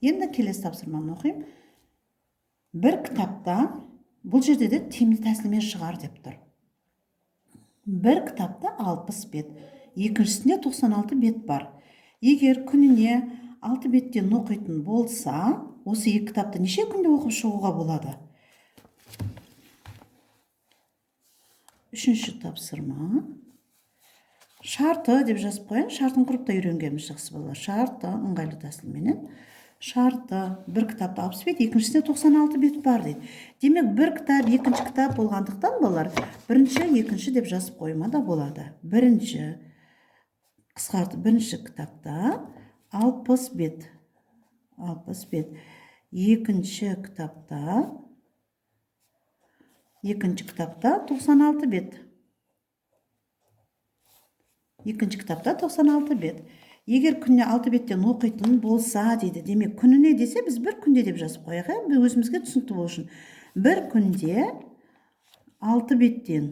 Енді келесі тапсырманы оқимын. Бір кітапта, бұл жерде де тиімді тәсілмен шығар деп тұр. Бір кітапта 60 бет, екіншісінде 96 бет бар. Егер күніне 6 беттен оқитын болса, осы екі кітапты неше күнде оқып шығуға болады? Үшінші тапсырма. Шарты деп жазып қояйын. Шартын құрып та үйренгенбіз, жақсы балалар. Шарты ыңғайлы тәсілменен. Шарты бір кітапта 60 бет, екіншісінде 96 бет бар дейді. Демек, бір кітап, екінші кітап болғандықтан балалар, бірінші, екінші деп жазып қойма да болады. Бірінші, қысқарты, бірінші кітапта 60 бет. 60 бет. Екінші кітапта 96 бет. Екінші кітапта 96 бет. Егер күніне 6 беттен оқитын болса дейді. Демек, күніне десе, біз бір күнде деп жазып қояйық, біз өзімізге түсінікті болу үшін. Бір күнде 6 беттен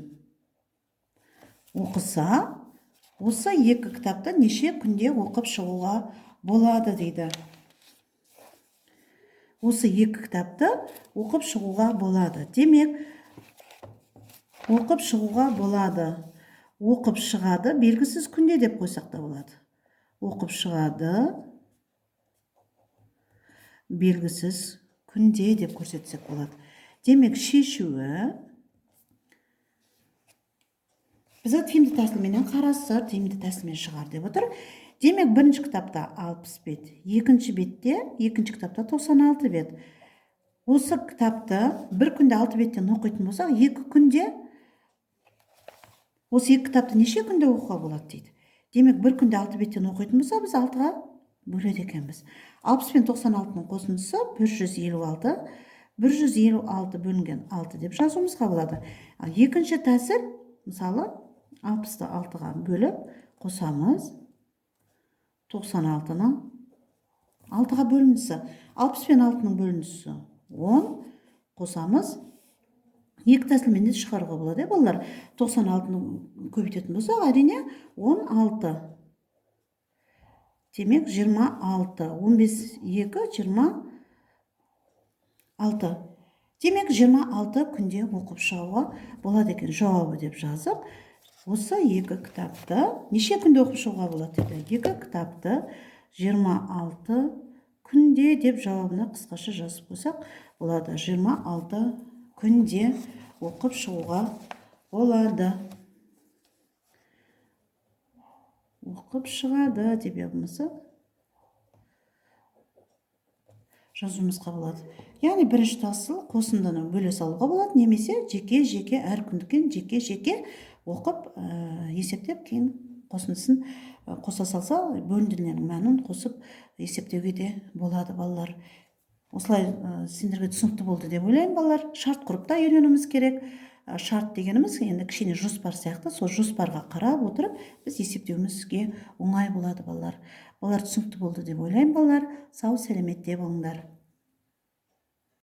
оқыса, осы екі кітапта неше күнде оқып шығуға болады дейді. Осы екі кітапты оқып шығуға болады. Демек, оқып шығуға болады. Оқып шығады, белгісіз күнде деп қойсақ та болады. Оқып шығады, белгісіз күнде деп көрсетсек болады. Демек, шешуі бізді тиімді тәсілменен қарастыр, тиімді тәсілмен шығар деп отыр. Демек, бірінші кітапта 60 бет, екінші кітапта 96 бет. Осы кітапты бір күнде 6 беттен оқитын болсақ, екі күнде осы екі кітапты неше күнде оқуға болады дейді. Демек, бір күнде 6 беттен оқитын болса, біз 6-ға бөледі екенбіз. 60 пен 96-ның қосындысы 156. 156 бөлінген 6 деп жазуымызға болады. Екінші тәсіл, мысалы, 60-ты 6-ға бөліп қосамыз. 96-ның 6-ға бөлінісі. 60 пен 6-ның бөлінісі 10. Қосамыз. Екі тәсілмен де шығаруға болады, балалар. 96-ны көбейтетін болса, әрине 16. Демек, 26. 15, 2, 26. Демек, 26 күнде оқып шығуға болады екен. Жауабы деп жазып, осы екі кітапты неше күнде оқып шығуға болады дейді. Екі кітапты 26 күнде деп жауабына қысқаша жазып қойсақ болады. 26 күнде оқып шығуға болады. Оқып шығады деп жазуымызға болады. Яғни, бірінші тәсіл қосындыны бөле салуға болады, немесе жеке-жеке, әр күндікін жеке-жеке оқып, есептеп, кейін қосындысын қоса салса, бөлінділердің мәнін қосып есептеуге де болады, балалар. Осылай сендерге түсінікті болды деп ойлаймын, балалар. Шарт құрып та үйренуіміз керек. Шарт дегеніміз енді кішкене жоспар сияқты, сол жоспарға қарап отырып, біз есептеуімізге оңай болады, балалар. Балалар түсінікті болды деп ойлаймын, балалар. Сау, сәлеметте болыңдар.